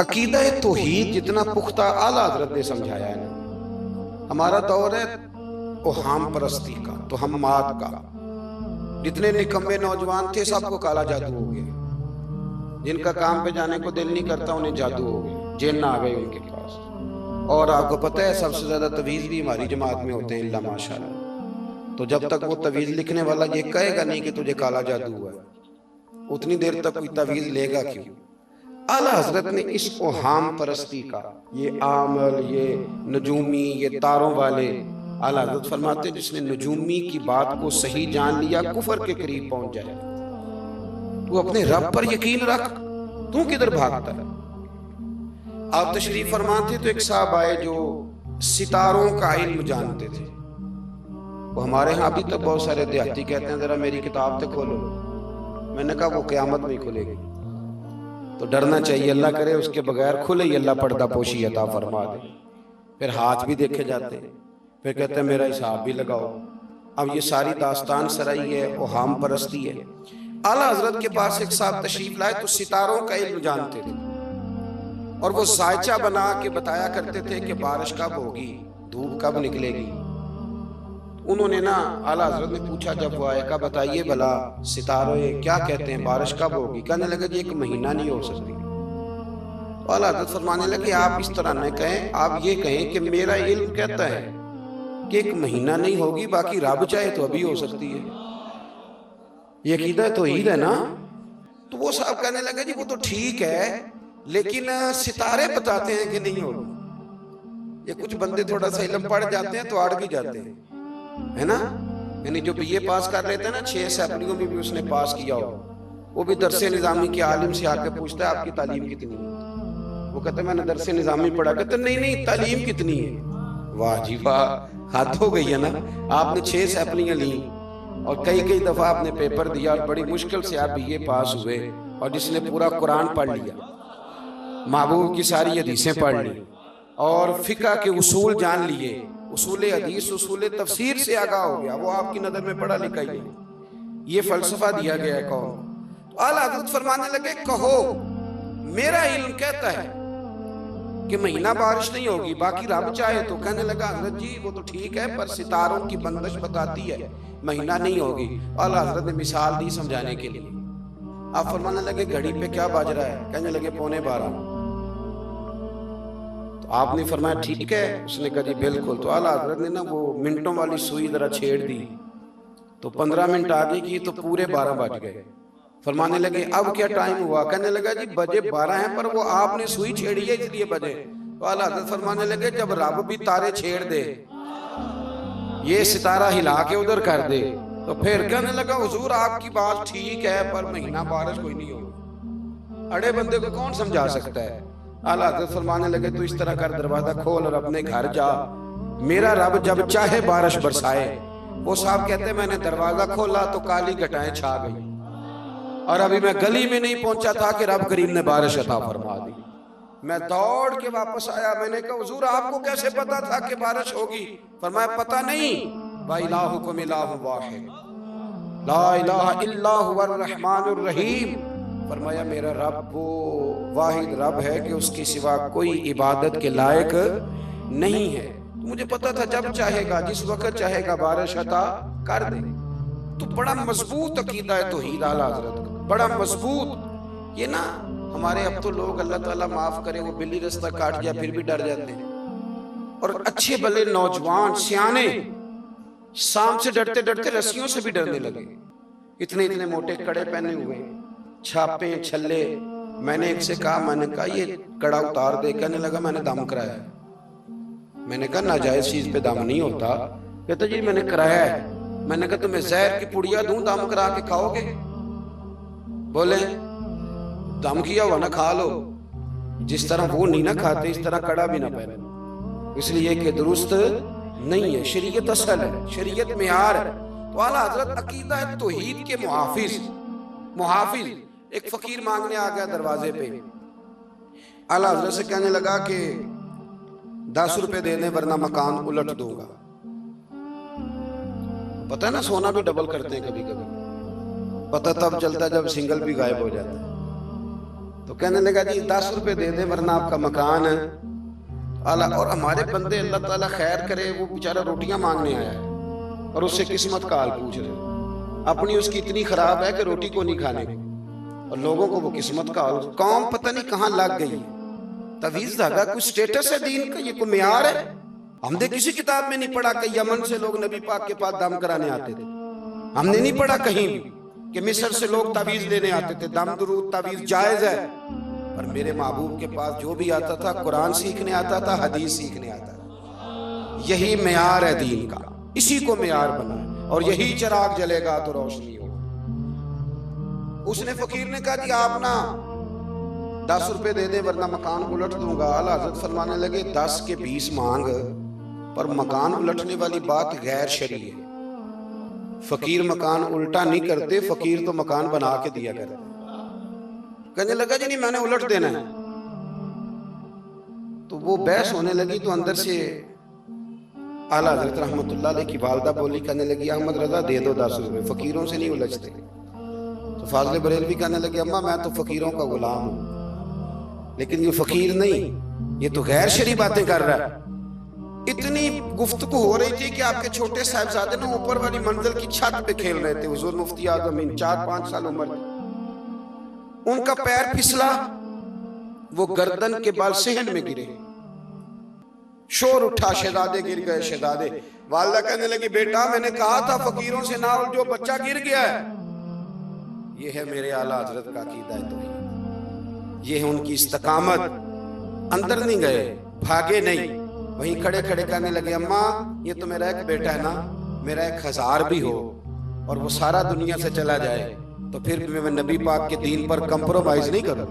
عقیدہ توحید جتنا پختہ اعلیٰ حضرت نے سمجھایا ہے نا، ہمارا دور ہے اوہام پرستی کا، توہمات کا۔ جتنے نکمے نوجوان تھے سب کو کالا جادو ہو گیا، جن کا کام پہ جانے کو دل نہیں کرتا انہیں جادو ہو گیا، جن آ گئے ان کے پاس۔ اور آپ کو پتہ ہے سب سے زیادہ تویز بھی ہماری جماعت میں ہوتے ہیں اللہ ماشاءاللہ۔ تو جب تک وہ تویز لکھنے والا یہ کہے گا نہیں کہ تجھے کالا جادو ہوا ہے، اتنی دیر تک کوئی تویز لے گا کیوں؟ اعلیٰ حضرت نے اس اوہام پرستی کا، یہ عامل، یہ نجومی، یہ تاروں والے، اعلیٰ حضرت فرماتے ہیں جس نے نجومی کی بات کو صحیح جان لیا کفر کے قریب پہنچ جائے۔ تو اپنے رب پر یقین رکھ، تو کدھر بھاگتا ہے؟ آپ تشریف فرما تھے تو ایک صاحب آئے جو ستاروں کا علم جانتے تھے۔ وہ ہمارے ہاں بھی تو بہت سارے دیہاتی کہتے ہیں ذرا میری کتاب تے کھولو۔ میں نے کہا وہ قیامت میں ہی کھلے گی، تو ڈرنا چاہیے، اللہ کرے اس کے بغیر کھلے ہی اللہ پردہ پوشی عطا فرما دے۔ پھر ہاتھ بھی دیکھے جاتے ہیں، پھر کہتے ہیں میرا حساب بھی لگاؤ۔ اب یہ ساری داستان سرائی ہے، اوہام پرستی ہے۔ اعلیٰ حضرت کے پاس ایک صاحب تشریف لائے تو ستاروں کا علم جانتے تھے، اور وہ زائچہ بنا کے بتایا کرتے تھے کہ بارش کب ہوگی، دھوپ کب نکلے گی۔ انہوں نے نا اعلیٰ حضرت نے پوچھا جب وہ آئے، کہا بتائیے بھلا ستارے کیا کہتے ہیں، بارش کب ہوگی؟ کہنے لگے جی ایک مہینہ نہیں ہو سکتی۔ اعلیٰ حضرت فرمانے لگے آپ اس طرح نہ کہیں، آپ یہ کہیں کہ میرا علم کہتا ہے کہ ایک مہینہ نہیں ہوگی، باقی رب چاہے تو ابھی ہو سکتی ہے۔ یہ عقیدہ توحید ہے نا؟ تو وہ صاحب کہنے لگے جی وہ تو ٹھیک ہے، لیکن ستارے بتاتے ہیں کہ نہیں ہوگی۔ یہ کچھ بندے تھوڑا سا علم پڑھ جاتے ہیں تو اڑ بھی جاتے ہیں، ہے نا؟ یعنی جو بی اے پاس کر لیتے ہیں نا، 6 سیپلیوں میں بھی اس نے پاس کیا ہو، وہ بھی درس نظامی کے عالم سے آ کے پوچھتا ہے آپ کی تعلیم کتنی ہے؟ وہ کہتا ہے میں نے درس نظامی پڑھا، کہتا ہے نہیں تعلیم کتنی ہے؟ واہ جی واہ، حد ہو گئی ہے نا۔ آپ نے 6 سیپلیاں لیں اور کئی دفعہ آپ نے پیپر دیا اور بڑی مشکل سے آپ بی اے پاس ہوئے، اور جس نے پورا قرآن پڑھ لیا، محبوب کی ساری حدیثیں پڑھ لی، اور فقہ کے اصول جان لیے، اصول حدیث اصول تفسیر سے آگاہ ہو گیا، وہ آپ کی نظر میں پڑھا لکھا ہی نہیں، یہ فلسفہ دیا گیا ہے قوم۔ تو اعلیٰ حضرت فرمانے لگے کہو میرا علم کہتا ہے کہ مہینہ بارش نہیں ہوگی، باقی رب چاہے تو۔ کہنے لگا حضرت جی وہ تو ٹھیک ہے پر ستاروں کی بندش بتاتی ہے مہینہ نہیں ہوگی۔ اعلیٰ حضرت نے مثال دی سمجھانے کے لیے۔ آپ فرمانے لگے گھڑی پہ کیا بج رہا ہے؟ کہنے لگے 11:15۔ تو آپ نے فرمایا ٹھیک ہے؟ اس نے کہا جی بالکل۔ تو اعلیٰ حضرت نے نا وہ منٹوں والی سوئی ذرا چھیڑ دی، تو 15 منٹ آگے کی تو پورے 12 بج گئے۔ فرمانے لگے اب کیا ٹائم ہوا؟ کہنے لگا جی بجے 12 ہیں پر وہ آپ نے سوئی چھیڑی ہے اس لیے بجے۔ تو اعلیٰ حضرت فرمانے لگے جب رب بھی تارے چھیڑ دے، یہ ستارہ ہلا کے ادھر کر دے، تو پھر کہنے لگا حضور آپ کی بات ٹھیک ہے پر مہینہ بارش کوئی نہیں ہوگی، اڑے بندے کو کون سمجھا سکتا ہے؟ اعلیٰ حضرت فرمانے لگے تو اس طرح کر، دروازہ کھول اور اپنے گھر جا، میرا رب جب چاہے بارش برسائے۔ وہ صاحب کہتے ہیں میں نے دروازہ کھولا تو کالی گھٹائیں چھا گئی، اور ابھی میں گلی میں نہیں پہنچا تھا کہ رب کریم نے بارش عطا فرما دی۔ میں دوڑ کے واپس آیا، میں نے کہا حضور آپ کو کیسے پتا تھا کہ بارش ہوگی؟ فرمایا پتہ نہیں، وَإِلَٰهُكُمْ إِلَٰهٌ وَاحِدٌ لَا إِلَٰهَ إِلَّا هُوَ الرَّحْمَٰنُ الرَّحِيمُ۔ فرمایا میرا رب وہ واحد رب ہے کہ اس کے سوا کوئی عبادت کے لائق نہیں ہے۔ تو مجھے پتا تھا جب چاہے گا، جس وقت چاہے گا بارش عطا کر دے۔ تو بڑا مضبوط عقیدہ ہے توحید اعلیٰ حضرت کا، بڑا مضبوط۔ یہ نا ہمارے اب تو لوگ اللہ تعالیٰ معاف کرے وہ بلی رستہ کاٹ جائے پھر بھی ڈر جاتے ہیں، اور اچھے بھلے نوجوان سیانے سانپ سے ڈرتے ڈرتے رسیوں سے بھی ڈرنے لگے، اتنے موٹے کڑے پہنے ہوئے، چھاپے چھلے۔ میں نے ایک سے کہا، میں نے کہا یہ کڑا اتار دے۔ کہنے لگا میں نے دم کرایا ہے۔ میں نے کہا ناجائز چیز پہ دم نہیں ہوتا۔ کہتا جی میں نے کرایا ہے۔ میں نے کہا تمہیں زہر کی پڑیا دوں دم کرا کے کھاؤ گے؟ بولے دم کیا ہوا نہ کھا لو، جس طرح وہ نہیں نہ کھاتے اس طرح کڑا بھی نہ پہنے، اس لیے کہ درست نہیں ہے۔ شریعت اصل ہے، شریعت معیار ہے۔ تو اعلیٰ حضرت عقیدہ توحید کے محافظ ایک فقیر مانگنے آ گیا دروازے پہ، اعلیٰ حضرت سے کہنے لگا کہ 10 روپے دے دیں ورنہ مکان الٹ دوں گا۔ پتہ ہے نا سونا بھی ڈبل کرتے ہیں کبھی کبھی، پتہ تب چلتا ہے جب سنگل بھی غائب ہو جاتا ہے۔ تو کہنے لگا جی 10 روپے دے دیں ورنہ آپ کا مکان ہے اعلیٰ. اور ہمارے بندے اللہ تعالیٰ خیر کرے وہ بیچارہ روٹیاں مانگنے آیا ہے اور اس سے قسمت کا حال پوچھ رہے. اپنی اس کی اتنی خراب ہے کہ روٹی کو نہیں کھانے کو, اور لوگوں کو وہ قسمت کا حال. قوم پتہ نہیں کہاں لگ گئی. تعویذ دھاگا کوئی سٹیٹس ہے دین کا؟ یہ کوئی معیار ہے؟ ہم نے کسی کتاب میں نہیں پڑھا کہ یمن سے لوگ نبی پاک کے پاس دم کرانے آتے تھے. ہم نے نہیں پڑھا کہیں بھی کہ مصر سے لوگ تعویذ لینے آتے تھے. دم درود تعویذ جائز ہے, پر میرے محبوب کے پاس جو بھی آتا تھا قرآن سیکھنے آتا تھا, حدیث سیکھنے آتا تھا. یہی معیار ہے دین کا, اسی کو معیار بنائے اور یہی چراغ جلے گا تو روشنی ہو. اس نے فقیر نے کہا جی آپ نا 10 روپے دے دیں ورنہ مکان الٹ دوں گا. اعلیٰ حضرت فرمانے لگے 10 کے 20 مانگ, پر مکان الٹنے والی بات غیر شرعی ہے. فقیر مکان الٹا نہیں کرتے, فقیر تو مکان بنا کے دیا کرتے. کہنے لگا جی نہیں میں نے الٹ دینا ہے. تو وہ بحث ہونے لگی تو اندر سے اعلیٰ حضرت رحمت اللہ علیہ کی والدہ بولی, کہنے لگی احمد رضا دے دو 10 روپے, فقیروں سے نہیں الجھتے. تو فاضل بریلوی کہنے لگے اماں میں تو فقیروں کا غلام ہوں, لیکن یہ فقیر نہیں, یہ تو غیر شرعی باتیں کر رہا ہے. اتنی گفتگو ہو رہی تھی کہ آپ کے چھوٹے صاحبزادے نا اوپر والی منزل کی چھت پہ کھیل رہے تھے. حضور مفتی اعظم 4-5 سال عمر تھی. ان کا پیر پھسلا, وہ گردن کے بال صحن میں گرے. شور اٹھا شہزادے گر گئے. شہزادے والدہ کہنے لگی بیٹا میں نے کہا تھا فقیروں سے نہ الجھو, بچہ گر گیا ہے. یہ ہے میرے اعلیٰ حضرت کا عقیدہ توحید, یہ ہے ان کی استقامت. اندر نہیں گئے, بھاگے نہیں, وہیں کھڑے کھڑے کہنے لگے اماں یہ تو میرا ایک بیٹا ہے نا, میرا ایک 1000 بھی ہو اور وہ سارا دنیا سے چلا جائے تو پھر بھی میں نبی پاک کے دین پر کمپرومائز نہیں کروں.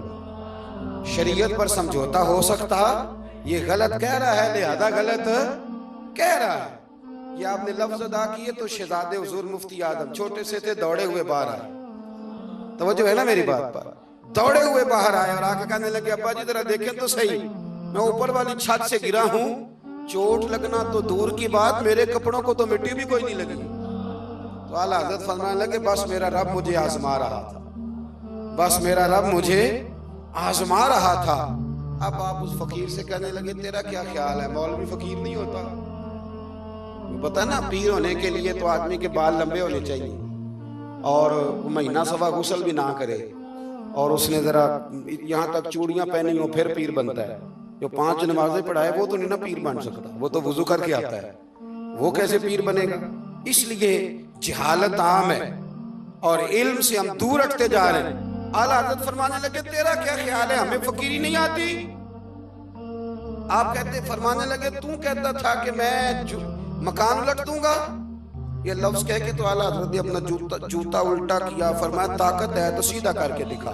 شریعت پر سمجھوتا ہو سکتا, یہ غلط کہہ رہا ہے لہذا غلط کہہ رہا ہے. یہ آپ نے لفظ ادا کیے تو شہزادے حضور مفتی اعظم چھوٹے سے تھے, دوڑے ہوئے باہر آئے. توجہ ہے نا میری بات پر؟ دوڑے ہوئے باہر آئے اور آ کے کہنے لگے ابا جی ذرا دیکھیں تو صحیح, میں اوپر والی چھت سے گرا ہوں, چوٹ لگنا تو دور کی بات, میرے کپڑوں کو تو مٹی بھی کوئی نہیں لگی. تو اعلیٰ حضرت فرمانے لگے بس میرا رب مجھے آزما رہا تھا, بس میرا رب مجھے آزما رہا تھا. اب آپ اس فقیر سے کہنے لگے تیرا کیا خیال ہے, مولوی فقیر نہیں ہوتا؟ پتہ نا پیر ہونے کے لیے تو آدمی کے بال لمبے ہونے چاہیے اور مہینہ سوا غسل بھی نہ کرے, اور اس نے ذرا یہاں تک چوڑیاں پہنی ہو پھر پیر بنتا ہے. جو 5 نمازیں پڑھائے وہ تو نہیں نا پیر بن سکتا, وہ تو وضو کر کے آتا ہے, وہ کیسے پیر بنے گا؟ اس لیے جہالت عام ہے اور علم سے ہم دور رکھتے جا رہے ہیں. اعلیٰ حضرت فرمانے لگے تیرا کیا خیال ہے, ہمیں فقیری نہیں آتی؟ آپ کہتے فرمانے لگے تو کہتا تھا کہ میں مکان الٹ دوں گا. یہ لفظ کہہ کے تو اعلیٰ حضرت نے اپنا جوتا الٹا کیا, فرمایا طاقت ہے تو سیدھا کر کے دکھا.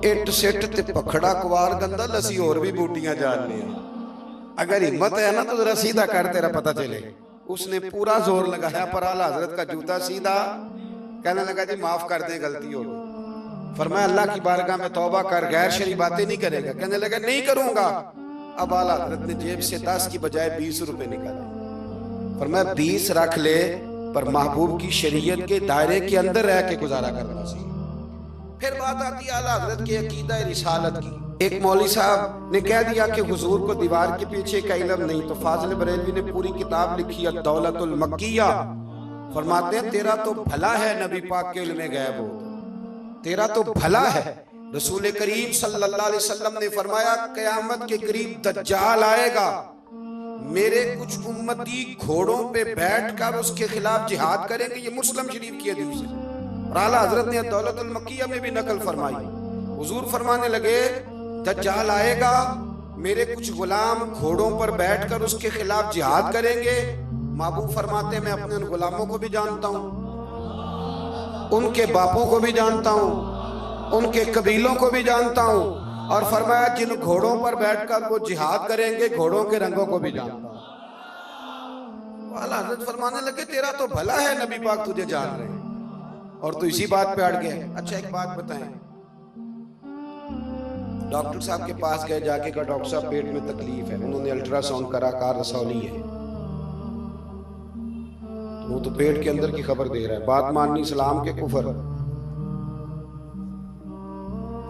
اٹ سٹ تے پکھڑا کوار گندا لسی اور بھی بوٹیاں جان لیا, اگر ہمت ہے نا تو ذرا سیدھا کر تیرا پتہ چلے. اس نے پورا زور لگایا پر اعلیٰ حضرت کا جوتا سیدھا. کہنے لگا جی معاف کر دیں غلطی ہو گئی. فرمایا اللہ کی بارگاہ میں توبہ کر, غیر شرعی باتیں نہیں کرے گا. کہنے لگا نہیں کروں گا. اب اعلیٰ حضرت نے جیب سے 10 کی بجائے 20 روپے نکالے. فرمایا 20 رکھ لے پر محبوب کی شریعت کے دائرے کے اندر رہ کے گزارا کرنا سی. پھر بات آتی ہے اعلیٰ حضرت کے عقیدہ رسالت کی. ایک مولوی صاحب نے کہہ دیا کہ حضور کو دیوار کے پیچھے کا علم نہیں, تو فاضل بریلوی نے پوری کتاب لکھی الدولت المکیہ. فرماتے ہیں تیرا تو بھلا ہے نبی پاک کے علم غیب ہو, تیرا تو بھلا ہے. رسول کریم صلی اللہ علیہ وسلم نے فرمایا قیامت کے قریب دجال آئے گا, میرے کچھ امتی گھوڑوں پہ بیٹھ کر اس کے خلاف جہاد کریں گے. یہ مسلم شریف کی حدیث ہے اور اعلیٰ حضرت نے الدولت المکیہ میں بھی نقل فرمائی. حضور فرمانے لگے دجال آئے گا, میرے کچھ غلام گھوڑوں پر بیٹھ کر اس کے خلاف جہاد کریں گے. محبوب فرماتے ہیں میں اپنے ان غلاموں کو بھی جانتا ہوں, ان کے باپوں کو بھی جانتا ہوں, ان کے قبیلوں کو بھی جانتا ہوں, اور فرمایا جن گھوڑوں پر بیٹھ کر وہ جہاد کریں گے گھوڑوں کے رنگوں کو بھی جانتا ہوں. اعلیٰ حضرت فرمانے لگے تیرا تو بھلا ہے نبی پاک تجھے جان رہے ہیں اور تو اسی بات پہ اڑ گئے. اچھا ایک بات بتائیں, ڈاکٹر صاحب کے پاس گئے, جا کے کہا ڈاکٹر صاحب پیٹ میں تکلیف ہے, انہوں نے الٹرا ساؤنڈ کرا, کار رسولی ہے. وہ تو پیٹ کے اندر کی خبر دے رہا ہے, بات ماننی اسلام کے کفر.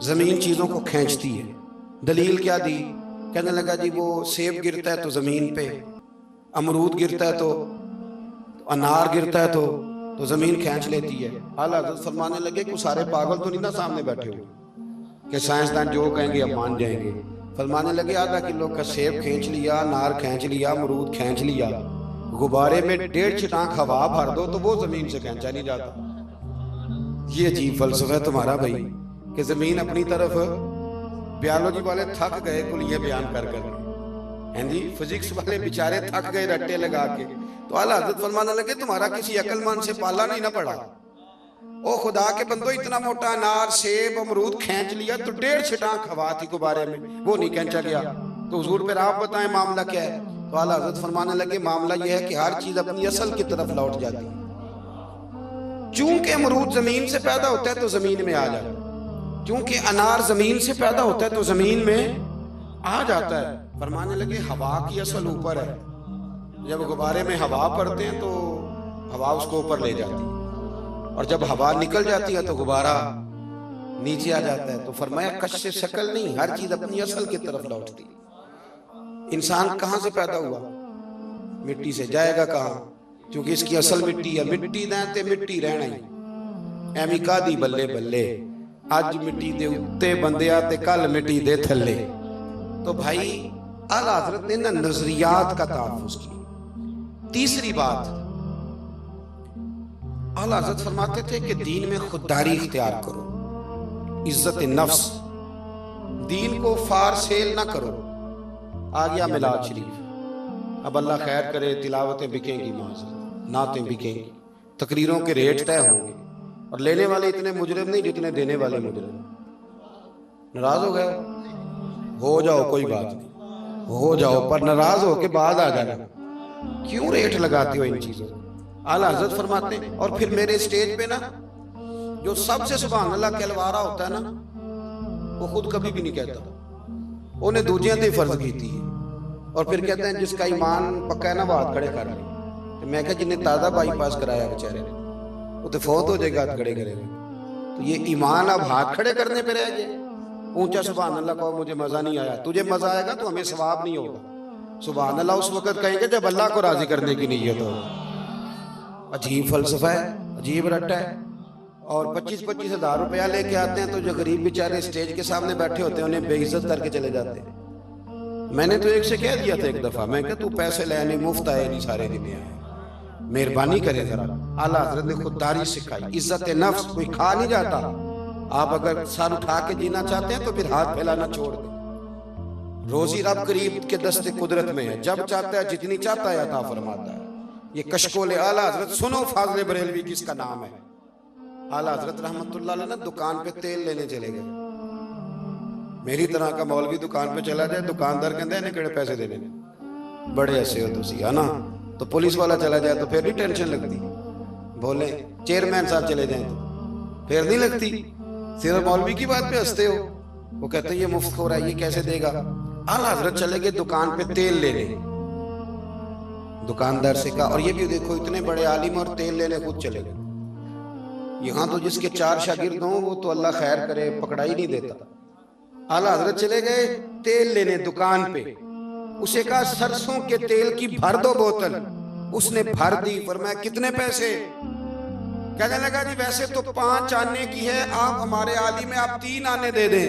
زمین چیزوں کو کھینچتی ہے. دلیل کیا دی؟ کہنے لگا جی وہ سیب گرتا ہے تو زمین پہ، امرود گرتا ہے تو انار گرتا ہے تو زمین کھینچ لیتی ہے. اعلیٰ حضرت فرمانے لگے کہ سارے پاگل تو نہیں نا سامنے بیٹھے ہوئے کہ سائنسدان جو کہیں گے اب مان جائیں گے. فرمانے لگے آدھا کلو کا سیب کھینچ لیا، انار کھینچ لیا، امرود کھینچ لیا، غبارے میں 1.5 چھٹانک ہوا بھر دو تو وہ زمین سے کھینچا نہیں جاتا. یہ عجیب فلسفہ ہے تمہارا بھائی کہ زمین اپنی طرف. بیالوجی والے تھک گئے کلیے بیان کر کر ہیں جی، فزکس والے بیچارے تھک گئے رٹے لگا کے. تو اعلیٰ حضرت فرمانے لگے تمہارا کسی عقل مند سے پالا نہیں نہ پڑا. او خدا کے بندو، اتنا موٹا انار سیب امرود کھینچ لیا تو 1.5 چھٹانک ہوا تھی غبارے میں، وہ نہیں کھینچا گیا. تو حضور پھر آپ بتائیں معاملہ کیا ہے؟ تو اعلیٰ حضرت فرمانے لگے معاملہ یہ ہے کہ ہر چیز اپنی اصل کی طرف لوٹ جاتی ہے. چونکہ امرود زمین سے پیدا ہوتا ہے تو زمین میں آ جاتا ہے، کیونکہ انار زمین سے پیدا ہوتا ہے تو زمین میں آ جاتا ہے. فرمانے لگے ہوا کی اصل اوپر ہے، جب غبارے میں ہوا پڑتے ہیں تو ہوا اس کو اوپر لے جاتی ہے، اور جب ہوا نکل جاتی ہے تو غبارہ نیچے آ جاتا ہے. تو فرمایا کش سے شکل نہیں، ہر چیز اپنی اصل کی طرف لوٹتی. انسان کہاں سے پیدا ہوا؟ مٹی سے. جائے گا کہاں؟ کیونکہ اس کی اصل مٹی ہے. مٹی دیں تے مٹی رہنا ہی. ایمی کا دی بلے بلے، آج مٹی دے اتے بندیا تے کل مٹی دے تھلے. تو بھائی اعلیٰ حضرت نے نظریات کا تحفظ کیا. تیسری بات، اعلیٰ حضرت فرماتے تھے کہ دین میں خودداری اختیار کرو، عزت نفس، دین کو فار سیل نہ کرو. آ گیا میلاد شریف، اب اللہ خیر کرے تلاوتیں بکیں گی، نعتیں بکیں گی، تقریروں کے ریٹ طے ہوں گے، اور لینے والے اتنے مجرم نہیں جتنے دینے والے مجرم. ناراض ہو گئے؟ ہو جاؤ، کوئی بات نہیں، ہو جاؤ، پر ناراض ہو کے بعد آ جانا. کیوں ریٹ لگاتے ہو ان چیزوں؟ اعلیٰ حضرت فرماتے ہیں. اور پھر میرے اسٹیج پہ نا جو سب سے سبحان اللہ کہلوارا ہوتا ہے نا، وہ خود کبھی بھی نہیں کہتا، انہیں دوجیاں تے فرض کیتی ہے. اور پھر کہتے ہیں جس کا ایمان پکا ہے نا وہ ہاتھ کھڑے کر لیں. تو میں کہا جنہیں تازہ بائی پاس کرایا بیچارے نے، وہ تو فوت ہو جائے گا ہاتھ کھڑے کرے گا. تو یہ ایمان اب ہاتھ کھڑے کرنے پہ رہ گئے. اونچا سبحان اللہ کہو مجھے مزہ نہیں آیا، تجھے مزہ آئے گا تو ہمیں ثواب نہیں ہوگا. سبحان اللہ اس وقت کہیں گے جب اللہ کو راضی کرنے کی نیت ہو. عجیب فلسفہ ہے، عجیب رٹا ہے. اور 25-25 ہزار روپیہ لے کے آتے ہیں تو جو غریب بیچارے اسٹیج کے سامنے بیٹھے ہوتے ہیں انہیں بے عزت کر کے چلے جاتے ہیں. میں نے تو ایک سے کہہ دیا تھا ایک دفعہ، میں کہ تو پیسے لینے مفت آئے نہیں سارے دن آئے، مہربانی کرے ذرا. اعلیٰ حضرت نے خودداری سکھائی، عزت نفس. کوئی کھا نہیں جاتا. آپ اگر سر اٹھا کے جینا چاہتے ہیں تو پھر ہاتھ پھیلانا چھوڑ دیں. روزی رب قریب کے دست قدرت میں ہے، جب چاہتا ہے جتنی چاہتا ہے عطا فرماتا ہے. یہ کشکول اعلیٰ حضرت سنو فاضل بریلوی کس کا نام ہے. اعلیٰ حضرت رحمت اللہ علیہ نے دکان پہ تیل لینے چلے گئے. میری طرح کا مولوی دکان پہ چلا جائے، دکاندار کہندے ہیں کڑے پیسے دینے، بڑے ایسے ہو تسی ہے نا. تو پولیس والا چلا جائے تو پھر بھی ٹینشن لگتی. بولے چیئرمین صاحب چلے جائیں تو پھر نہیں لگتی. صرف مولوی کی بات پہ ہنستے ہو. وہ کہتے ہیں یہ مفت ہو رہا ہے، یہ کیسے دے گا. اعلیٰ حضرت چلے گئے دکان پہ تیل لینے. دکاندار سے کہا، اور یہ بھی دیکھو اتنے بڑے عالم اور تیل لینے خود چلے گئے. یہاں تو جس کے 4 شاگرد ہوں وہ تو اللہ خیر کرے پکڑائی نہیں دیتا. اعلیٰ حضرت چلے گئے تیل لینے دکان پہ. اسے کہا سرسوں کے تیل کی بھر دو بوتل. اس نے بھر دی. فرمایا کتنے پیسے؟ کہنے لگا جی ویسے تو 5 آنے کی ہے، آپ ہمارے عالم ہیں، آپ 3 آنے دے دیں.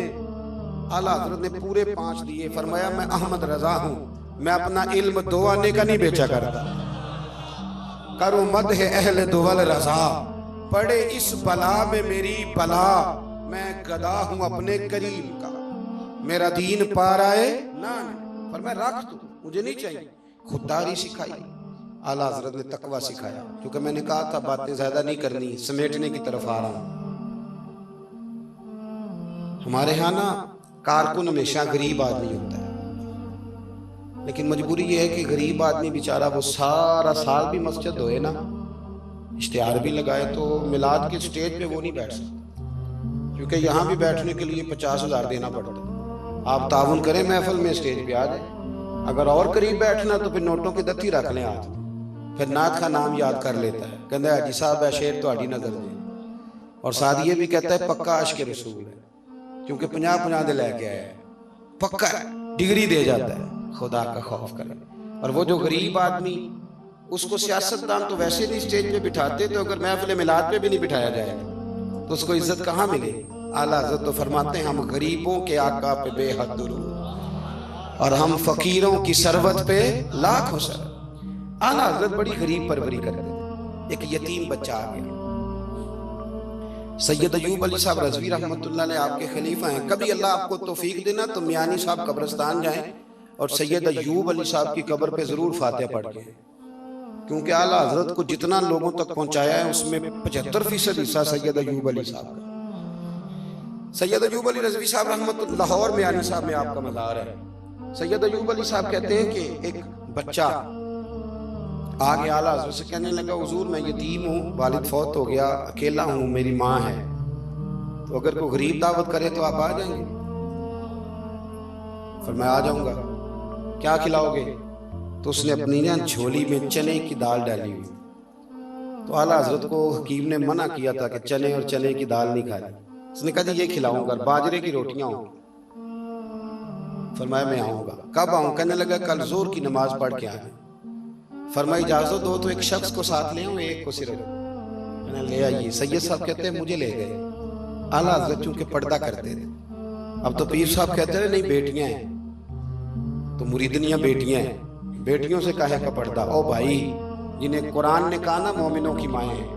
اعلیٰ حضرت نے پورے 5 دیے. فرمایا میں احمد رضا ہوں، میں اپنا علم 2 آنے کا نہیں بیچا کرتا. کرو مدح اہل دول رضا، پڑے اس بلا میں میری بلا. میں گدا ہوں اپنے کریم کا، میرا دین پار آئے نہ. فرمایا رکھ تو، مجھے نہیں چاہیے. خودداری سکھائی. اعلیٰ حضرت نے تقوی سکھایا. کیونکہ میں نے کہا تھا باتیں زیادہ نہیں کرنی، سمیٹنے کی طرف آ رہا ہوں. ہمارے ہاں نا کارکن ہمیشہ غریب آدمی ہوتا ہے، لیکن مجبوری یہ ہے کہ غریب آدمی بیچارہ وہ سارا سال بھی مسجد ہوئے نا، اشتہار بھی لگائے تو میلاد کے سٹیج پہ وہ نہیں بیٹھ سکتا، کیونکہ یہاں بھی بیٹھنے کے لیے 50,000 دینا پڑتا. آپ تعاون کریں محفل میں سٹیج پہ آ جائیں. اگر اور قریب بیٹھنا تو پھر نوٹوں کی دتی رکھ لیں ہاتھ. پھر نعت کا نام یاد کر لیتا ہے، کہتا ہے حاجی صاحب ہے شیر تو آڑی نظر دے. اور ساتھ یہ بھی کہتا ہے پکا عشق رسول ہے. کیونکہ 50 دے لے کے آیا ہے، پکا ڈگری دے جاتا ہے، خدا کا خوف کرے۔ اور وہ جو غریب آدمی، اس کو سیاستدان تو ویسے نہیں اسٹیج پہ بٹھاتے، تو اگر محفل میلاد پہ بھی نہیں بٹھایا جائے تو اس کو عزت کہاں ملے؟ اعلیٰ حضرت تو فرماتے ہیں ہم غریبوں کے آقا پہ بے حد درود اور ہم فقیروں کی ثروت پہ لاکھوں سر۔ اعلیٰ حضرت بڑی غریب پروری کرتے تھے۔ ایک یتیم بچہ آ گیا، سید ایوب علی صاحب رضوی رحمۃ اللہ علیہ آپ کے خلیفہ ہیں، کبھی اللہ آپ کو توفیق دینا تو میانی صاحب قبرستان جائیں اور سید ایوب علی صاحب کی قبر پہ ضرور فاتحہ پڑھ کے، کیونکہ اعلیٰ حضرت کو جتنا لوگوں تک پہنچایا ہے اس میں 75% حصہ سید ایوب علی صاحب کا۔ سید ایوب علی رضوی صاحب رحمۃ اللہ، لاہور میانی صاحب میں آپ کا مزار ہے۔ سید ایوب علی صاحب کہتے ہیں کہ ایک بچہ آگے اعلیٰ حضرت سے کہنے لگا حضور میں یتیم ہوں، والد فوت ہو گیا، اکیلا ہوں، میری ماں ہے، تو اگر کوئی غریب دعوت کرے تو آپ آ جائیں گے؟ فرمایا آ جاؤں گا، کیا کھلاؤ گے؟ تو اس نے اپنی جھولی میں چنے کی دال ڈالی ہوئی، تو اعلیٰ حضرت کو حکیم نے منع کیا تھا کہ چنے اور چنے کی دال نہیں کھانی، اس نے کہا جی یہ کھلاؤں گا، باجرے کی روٹیاں ہوں۔ فرمایا میں آؤں گا، کب آؤں؟ کہنے لگا کل ظہر کی نماز پڑھ کے آئیں۔ فرمایا اجازت دو تو ایک شخص کو ساتھ لے آؤں، ایک کو صرف؟ میں نے لے آئیے۔ سید صاحب کہتے ہیں مجھے لے گئے، اعلیٰ حضرت چونکہ پردہ کرتے تھے، اب تو پیر صاحب کہتے ہیں نہیں بیٹیاں ہیں، تو مریدنیاں بیٹیاں ہیں، بیٹیوں سے کہے کا پردہ؟ او بھائی، جنہیں قرآن نے کہا نا مومنوں کی مائیں ہیں،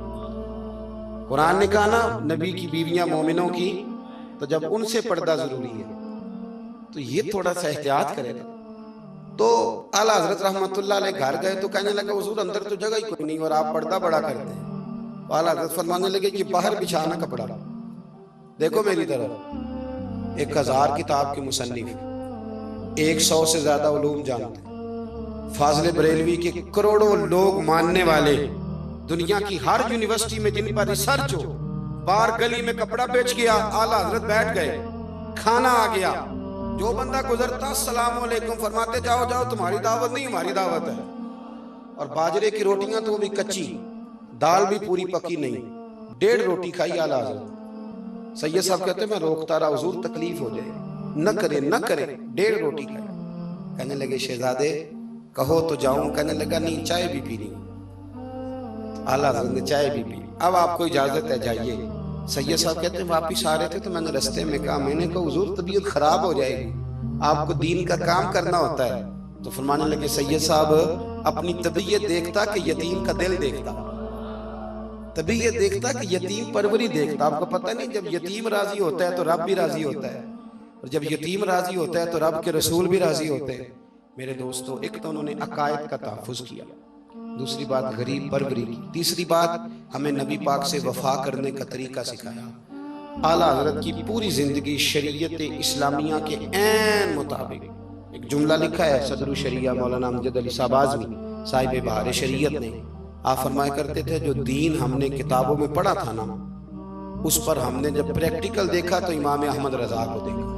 قرآن نے کہا نا نبی کی بیویاں مومنوں کی، تو جب ان سے پردہ ضروری ہے تو یہ تھوڑا سا احتیاط کرے گا۔ تو اعلیٰ حضرت رحمۃ اللہ علیہ گھر گئے تو کہنے لگا حضور اندر تو جگہ ہی کوئی نہیں اور آپ پردہ بڑا کرتے ہیں۔ تو اعلیٰ حضرت فرمانے لگے کہ باہر بچھانا کپڑا، دیکھو میری طرف، 1000 کتاب کے مصنف، 100 سے زیادہ علوم جانتے، فاضل بریلوی کے کروڑوں لوگ ماننے والے، دنیا کی ہر یونیورسٹی میں جن پر ریسرچ ہو، باہر گلی میں کپڑا بیچ گیا، اعلیٰ حضرت بیٹھ گئے، کھانا آ گیا، جو بندہ گزرتا السلام علیکم، فرماتے جاؤ جاؤ تمہاری دعوت نہیں ہماری دعوت ہے۔ اور باجرے کی روٹیاں تو وہ بھی کچی، دال بھی پوری پکی نہیں، 1.5 روٹی کھائی اعلیٰ حضرت۔ سید صاحب کہتے ہیں میں روکتا رہا حضور تکلیف ہو جائے، نہ کرے نہ کرے، 1.5 روٹی کھائی۔ کہنے لگے شہزادے کہو تو جاؤں، کہنے لگا نہیں چائے بھی پینی۔ اعلیٰ حضرت نے چائے بھی پی، اب آپ کو اجازت ہے جائیے۔ سید صاحب کہتے ہیں واپس آ رہے تھے تو میں نے رستے میں کہا، میں نے کہا حضور طبیعت خراب ہو جائے گی، آپ کو دین کا کام کرنا ہوتا ہے۔ تو فرمانے لگے سید صاحب اپنی طبیعت دیکھتا کہ یتیم کا دل دیکھتا، طبیعت دیکھتا کہ یتیم پروری دیکھتا۔ آپ کو پتہ نہیں جب یتیم راضی ہوتا ہے تو رب بھی راضی ہوتا ہے، اور جب یتیم راضی ہوتا ہے تو رب کے رسول بھی راضی ہوتے ہیں۔ میرے دوستو، ایک تو انہوں نے عقائد کا تحفظ کیا، دوسری بات غریب پروری کی، تیسری بات ہمیں نبی پاک سے وفا کرنے کا طریقہ سکھایا۔ اعلیٰ حضرت کی پوری زندگی شریعت اسلامیہ کے عین مطابق، ایک جملہ لکھا ہے صدر الشریعہ مولانا امجد علی صاحب اعظمی صاحب بہار شریعت نے، آپ فرمایا کرتے تھے جو دین ہم نے کتابوں میں پڑھا تھا نا، اس پر ہم نے جب پریکٹیکل دیکھا تو امام احمد رضا کو دیکھا۔